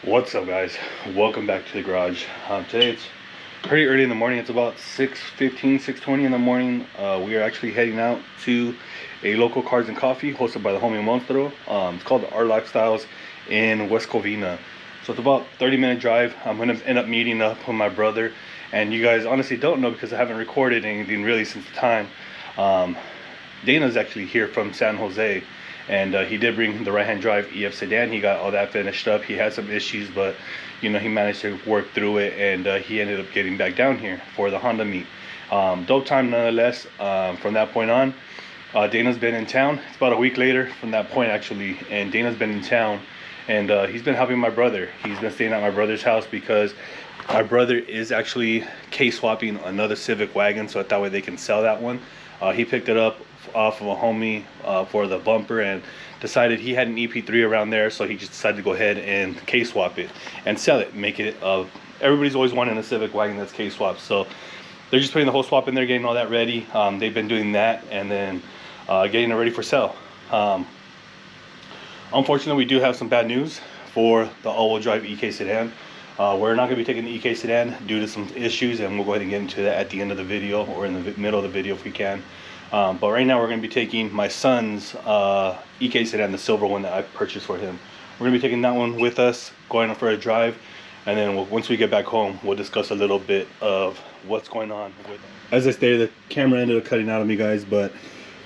What's up, guys? Welcome back to the garage. Today it's pretty early in the morning. It's about 6:15, 6:20 in the morning. We are actually heading out to a local Cars and Coffee hosted by the homie Monstro. It's called Our Lifestyles in West Covina. So it's about 30-minute drive. I'm gonna end up meeting up with my brother, and you guys honestly don't know because I haven't recorded anything really since the time. Dana's actually here from San Jose, and he did bring the right-hand drive EF sedan. He got all that finished up. He had some issues, but you know, he managed to work through it, and he ended up getting back down here for the Honda meet. Dope time nonetheless. From that point on, Dana's been in town. It's about a week later from that point actually, and Dana's been in town, and he's been helping my brother. He's been staying at my brother's house because my brother is actually swapping another Civic wagon, so that way they can sell that one. He picked it up off of a homie for the bumper and decided he had an EP3 around there, so he just decided to go ahead and swap it and sell it, make it everybody's always wanting a Civic wagon that's swapped, so they're just putting the whole swap in there, getting all that ready. They've been doing that and then getting it ready for sale. Unfortunately, we do have some bad news for the all-wheel drive EK sedan. We're not going to be taking the EK sedan due to some issues, and we'll go ahead and get into that at the end of the video or in the middle of the video if we can. But right now we're going to be taking my son's EK sedan, the silver one that I purchased for him. We're going to be taking that one with us, going for a drive, and then once we get back home, we'll discuss a little bit of what's going on with it. As I stated, the camera ended up cutting out on me, guys, but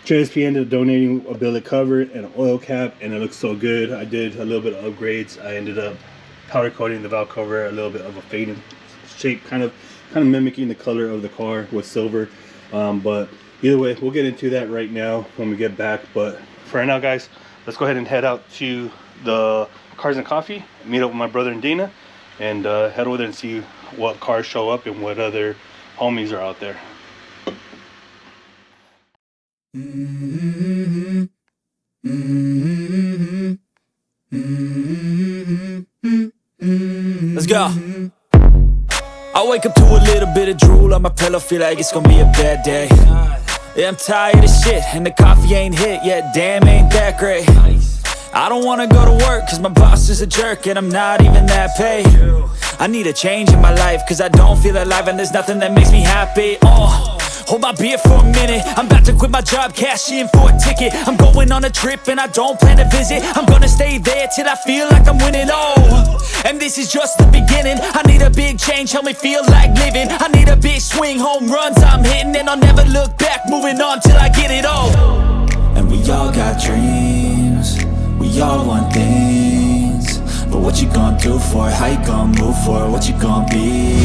JSP ended up donating a billet cover and an oil cap, and it looks so good. I did a little bit of upgrades. I ended up powder coating the valve cover, a little bit of a faded shape, kind of mimicking the color of the car with silver. But either way, we'll get into that right now when we get back. But for right now, guys, let's go ahead and head out to the Cars and Coffee, meet up with my brother and Dana, and head over there and see what cars show up and what other homies are out there. Let's go. I wake up to a little bit of drool on my pillow, feel like it's gonna be a bad day. Yeah, I'm tired of shit, and the coffee ain't hit yet, damn, ain't that great. I don't wanna go to work, cause my boss is a jerk, and I'm not even that paid. I need a change in my life, cause I don't feel alive, and there's nothing that makes me happy. Hold my beer for a minute, I'm about to quit my job, cash in for a ticket. I'm going on a trip and I don't plan to visit. I'm gonna stay there till I feel like I'm winning, and this is just the beginning. I need a big change, help me feel like living. I need a big swing, home runs I'm hitting, and I'll never look back, moving on till I get it all. And we all got dreams, we all want things, but what you gonna do for it? How you gonna move for it? What you gonna be?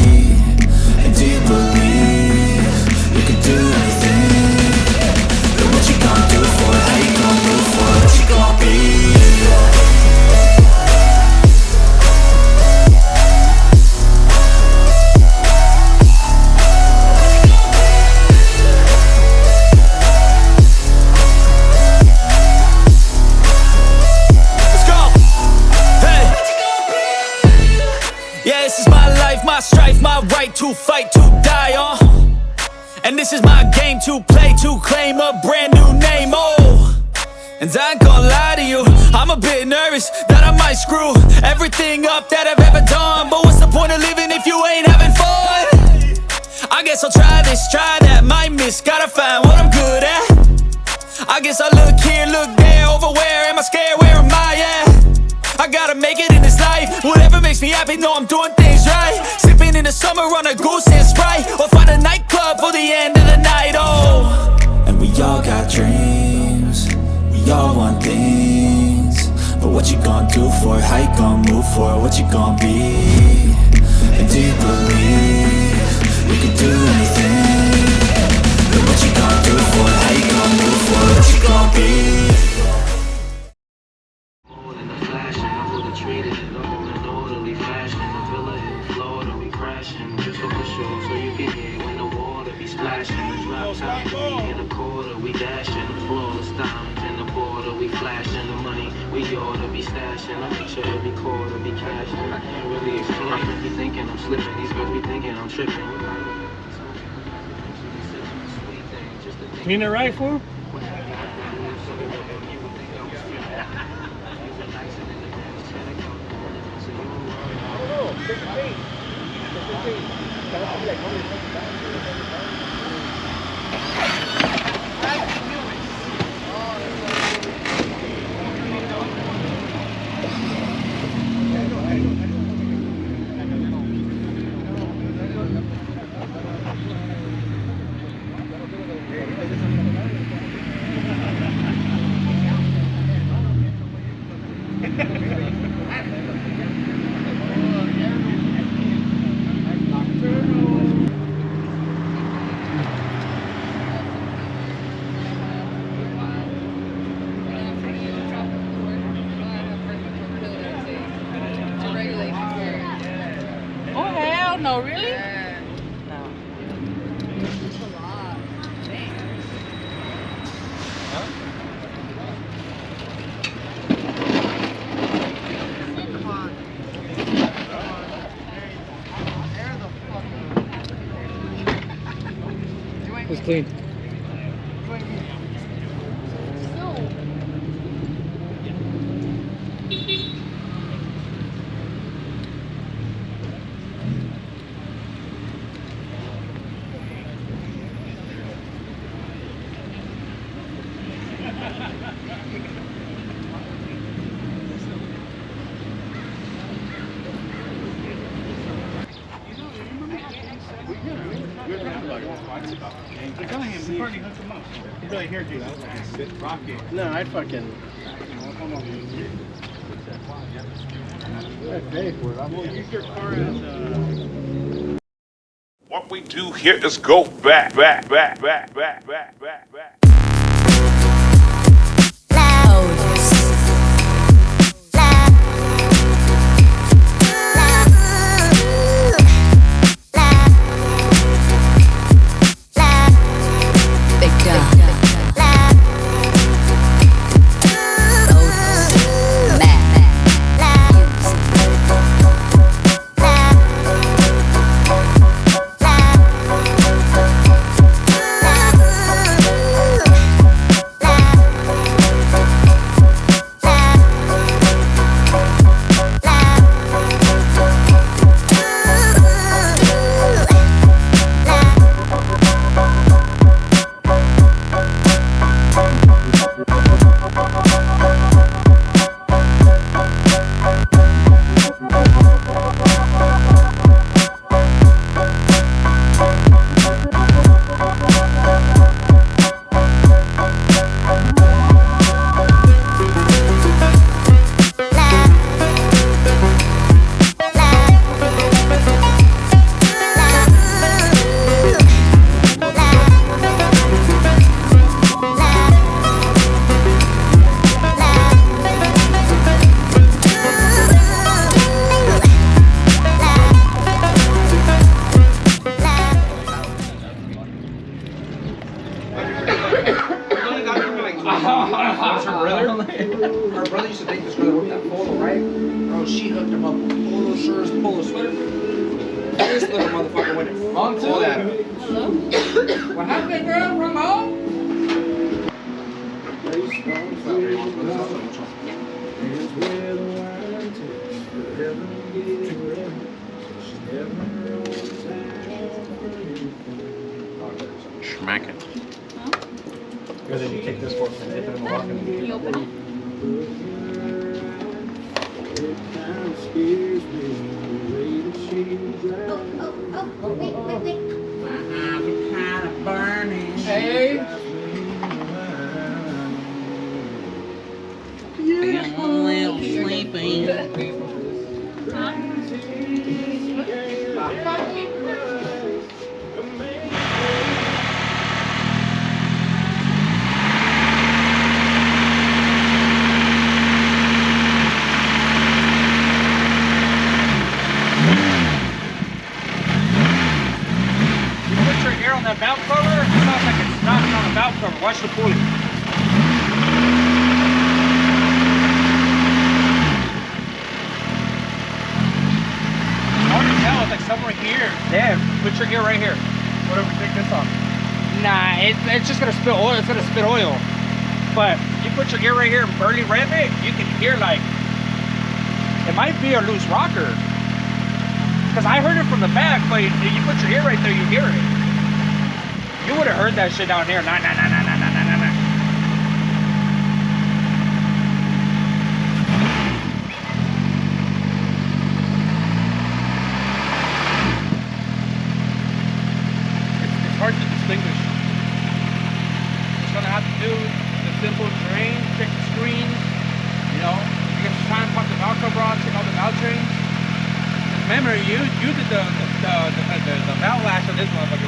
And do you believe you can do anything? But what you gonna do for it? How you gonna move for it? What you gonna be? Let's go! Hey! Yeah, this is my life, my strife, my right to fight, to die on. And this is my game to play, to claim a brand new name, and I ain't gonna lie to you, I'm a bit nervous that I might screw everything up that I've ever done. But what's the point of living if you ain't having fun? I guess I'll try this, try that, might miss, gotta find what I'm good at. I guess I look here, look there, over where am I scared, where am I at? I gotta make it in this life, whatever makes me happy, know I'm doing things right. Sipping in the summer on a goose and Sprite, or find a nightclub for the end of the night, And we all got dreams, we all want things, but what you gonna do for it? How you gonna move for it? What you gonna be? And do you believe you can do anything? But what you gonna do for it? How you gonna move for it? What you gonna be? We dashing the floor, diamonds in the border, we flashing the money, we ought to be stashing. I make sure every quarter be cashing. I can't really explain. Be thinking I'm slipping, these girls be thinking I'm tripping. Clean it right, fool? Oh hell no, really? No. It's clean. No, I'd fucking. What we do here is go back. Our brother used to think this girl worked that polo, right? Bro, she hooked him up with polo shirts, polo sweater. This little motherfucker went and wrong to that. Hello? What happened, girl? Wrong home? Schmack it. Or then you take this fork and dip it in the walk and You open it? Hey. Feeling a little sleepy. On that valve cover, it sounds like it's knocking on the valve cover. Watch the pulley. Hard to tell, it's like somewhere here. There, put your ear right here. What if we take this off? Nah, it's just gonna spill oil. It's gonna spit oil. But you put your ear right here and barely rev it, you can hear like, it might be a loose rocker. Because I heard it from the back, but if you put your ear right there, you hear it. You would have heard that shit down here. Nah. It's hard to distinguish. Just gonna have to do the simple drain, check the screens. You know, you're gonna try and pump the valve cover on, check all the valve drains. Remember, you did the valve lash on this motherfucker.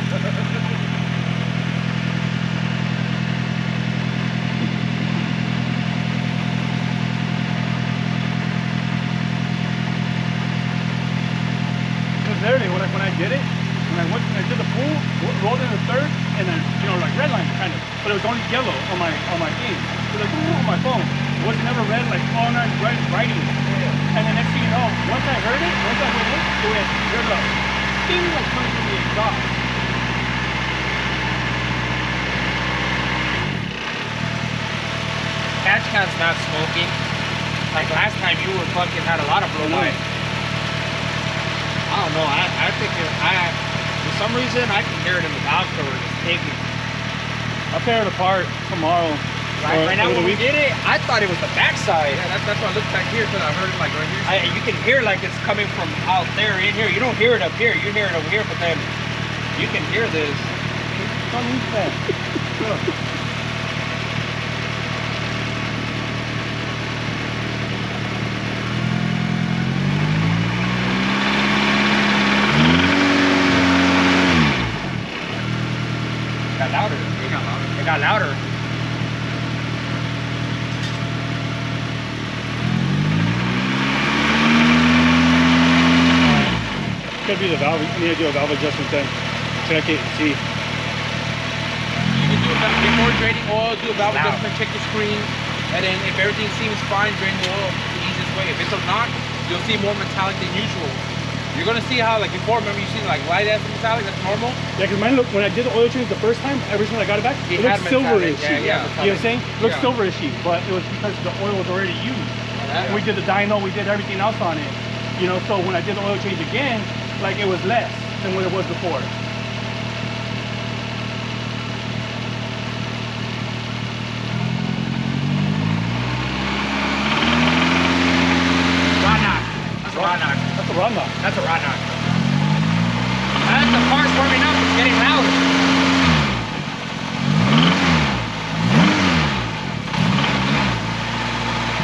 Literally, when I did it, when I did the pool, rolled in the third, and then like red line kind of, but it was only yellow on my thing. It was like on my phone. It was never red like all night writing. And then next thing you know, once I heard it, once I went in, it went red light. Ding, like coming from the exhaust. Catch can's not smoking. Like last time, you were fucking had a lot of blow by. I don't know. I think for some reason I can hear it in the valve cover just taking. I'll tear it apart tomorrow. Right now when we did it, I thought it was the backside. Yeah, that's why I looked back here because I heard it like right here. You can hear like it's coming from out there in here. You don't hear it up here. You hear it over here, but then you can hear this. Louder. It got louder. Could be the valve. We need to do a valve adjustment then. Check it, see. You can do a before draining oil, do a valve adjustment, check the screen, and then if everything seems fine, drain the oil the easiest way. If it's not, you'll see more metallic than usual. You're gonna see how, like before, remember you seen like light ass metallic, that's normal? Yeah, because mine looked, when I did the oil change the first time, every time I got it back, it looked silverish. Yeah, you know what I'm saying? It looked silverishy, but it was because the oil was already used. And we did the dyno, we did everything else on it. You know, so when I did the oil change again, like it was less than what it was before. That's a rod knock. That's a rod knock. That's a rod knock. As the car's warming up, it's getting louder.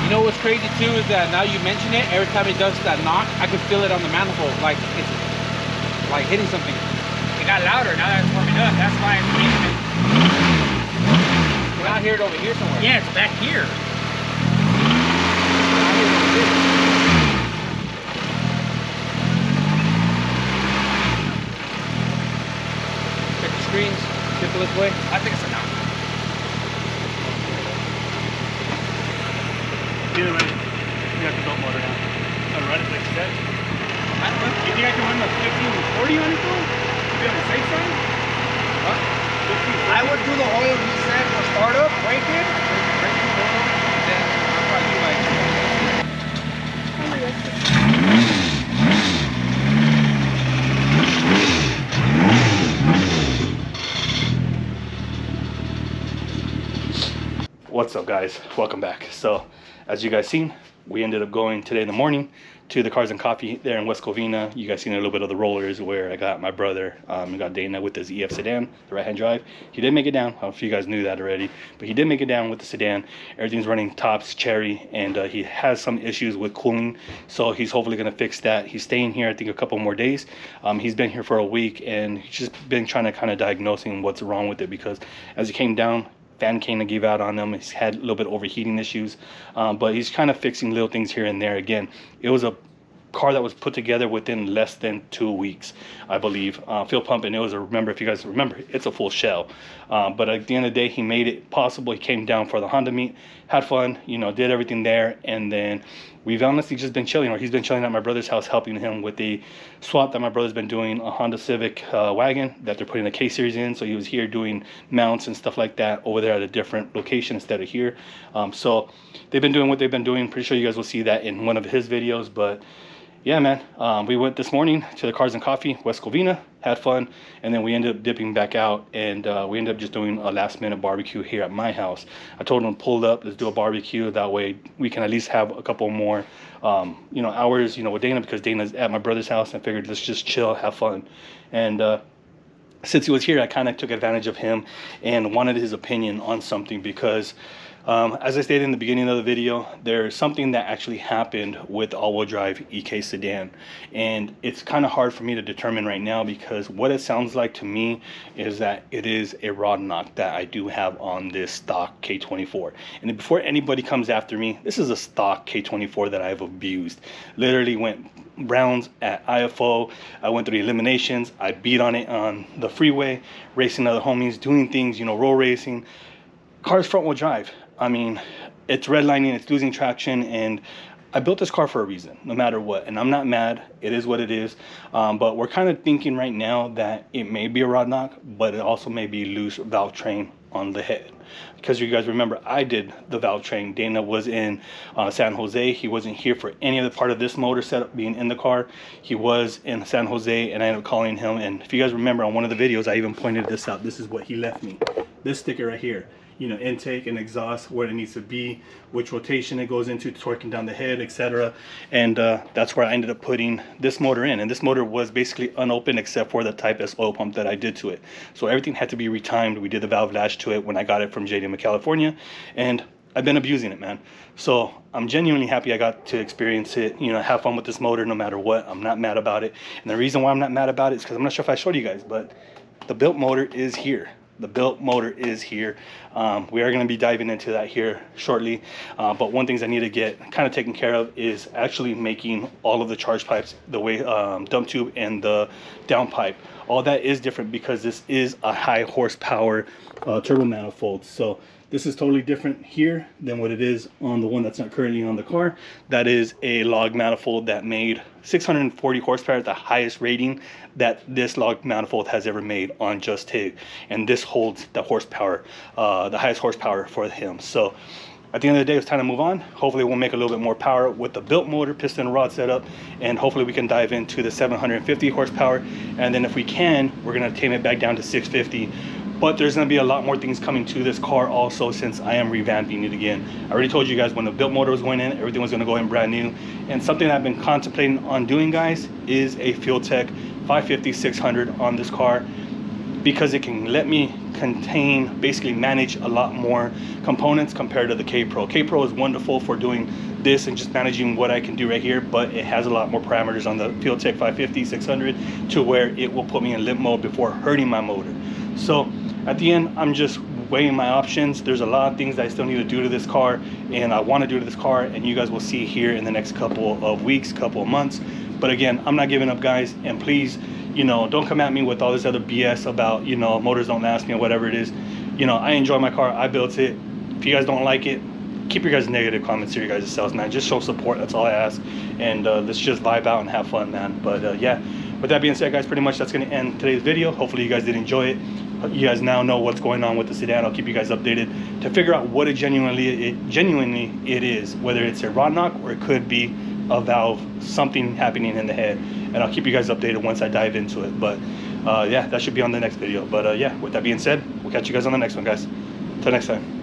You know what's crazy too is that now you mention it, every time it does that knock, I can feel it on the manifold, like it's like hitting something. It got louder now that it's warming up. That's why it's making it. You not hear it over here somewhere. Yeah, it's back here. I hear it over here. Check the screens, simple this way. I think it's a knock. Either way, you got the belt motor now. So run it like set. I don't know. You think I can run the 1540 on it though? Be on the safe side? What? I would do the oil reset for startup, break it, then I'll probably do like. What's up, guys? Welcome back. So as you guys seen, we ended up going today in the morning to the Cars and Coffee there in West Covina. You guys seen a little bit of the rollers where I got my brother, got Dana with his EF sedan, the right-hand drive. He did make it down. I don't know if you guys knew that already, but he did make it down with the sedan. Everything's running tops, cherry, and he has some issues with cooling, so he's hopefully going to fix that. He's staying here, I think, a couple more days. He's been here for a week, and he's just been trying to kind of diagnosing what's wrong with it, because as he came down, fan kind of gave out on him. He's had a little bit of overheating issues, but he's kind of fixing little things here and there. Again, it was a car that was put together within less than 2 weeks, I believe. Fuel pump, and it was remember, if you guys remember, it's a full shell. But at the end of the day, he made it possible. He came down for the Honda meet, had fun, did everything there, and then we've honestly just been chilling, or he's been chilling at my brother's house, helping him with the swap that my brother's been doing, a Honda Civic wagon that they're putting a K-Series in. So he was here doing mounts and stuff like that over there at a different location instead of here. So they've been doing what they've been doing. Pretty sure you guys will see that in one of his videos, but yeah, man, we went this morning to the Cars and Coffee, West Covina, had fun, and then we ended up dipping back out, and we ended up just doing a last minute barbecue here at my house. I told them, pull up, let's do a barbecue. That way we can at least have a couple more, you know, hours, you know, with Dana, because Dana's at my brother's house, and I figured let's just chill, have fun. And since he was here, I kind of took advantage of him and wanted his opinion on something, because as I stated in the beginning of the video, there's something that actually happened with the all-wheel drive EK sedan, and it's kind of hard for me to determine right now, because what it sounds like to me is that it is a rod knock that I do have on this stock K24. And before anybody comes after me, this is a stock K24 that I've abused. Literally went rounds at IFO, I went through the eliminations, I beat on it on the freeway, racing other homies, doing things, you know, roll racing. Car's front wheel drive. I mean, it's redlining, it's losing traction, and I built this car for a reason, no matter what. And I'm not mad, it is what it is. But we're kind of thinking right now that it may be a rod knock, but it also may be loose valve train on the head. Because you guys remember, I did the valve train. Dana was in San Jose. He wasn't here for any other part of this motor setup being in the car. He was in San Jose, and I ended up calling him. And if you guys remember on one of the videos, I even pointed this out. This is what he left me. This sticker right here. You know, intake and exhaust, where it needs to be, which rotation it goes into, torquing down the head, etc. And that's where I ended up putting this motor in. And this motor was basically unopened except for the Type S oil pump that I did to it. So everything had to be retimed. We did the valve lash to it when I got it from JDM of California, and I've been abusing it, man. So I'm genuinely happy I got to experience it, you know, have fun with this motor no matter what. I'm not mad about it. And the reason why I'm not mad about it is because I'm not sure if I showed you guys, but the built motor is here. The built motor is here. We are going to be diving into that here shortly. But one thing I need to get kind of taken care of is actually making all of the charge pipes, the way dump tube and the down pipe. All that is different because this is a high horsepower turbo manifold. So this is totally different here than what it is on the one that's not currently on the car. That is a log manifold that made 640 horsepower, the highest rating that this log manifold has ever made on Just TIG. And this holds the horsepower, the highest horsepower for him. So at the end of the day, it's time to move on. Hopefully we'll make a little bit more power with the built motor, piston and rod setup, and hopefully we can dive into the 750 horsepower. And then if we can, we're gonna tame it back down to 650. But there's going to be a lot more things coming to this car also, since I am revamping it again. I already told you guys when the built motor was going in, everything was going to go in brand new. And something that I've been contemplating on doing, guys, is a Fuel Tech 550-600 on this car, because it can let me contain, basically manage a lot more components compared to the K-Pro. K-Pro is wonderful for doing this and just managing what I can do right here, but it has a lot more parameters on the Fuel Tech 550-600 to where it will put me in limp mode before hurting my motor. So at the end, I'm just weighing my options. There's a lot of things that I still need to do to this car, and I want to do to this car, and you guys will see here in the next couple of weeks, couple of months. But again, I'm not giving up, guys, and please, you know, don't come at me with all this other BS about, you know, motors don't last me or whatever it is. You know, I enjoy my car, I built it. If you guys don't like it, keep your guys' negative comments to your guys' selves, man. Just show support, that's all I ask. And let's just vibe out and have fun, man. But yeah, with that being said, guys, pretty much that's going to end today's video. Hopefully you guys did enjoy it. You guys now know what's going on with the sedan. I'll keep you guys updated to figure out what it genuinely is, whether it's a rod knock or it could be a valve, something happening in the head. And I'll keep you guys updated once I dive into it. But yeah, that should be on the next video. But yeah, with that being said, we'll catch you guys on the next one, guys. Till next time.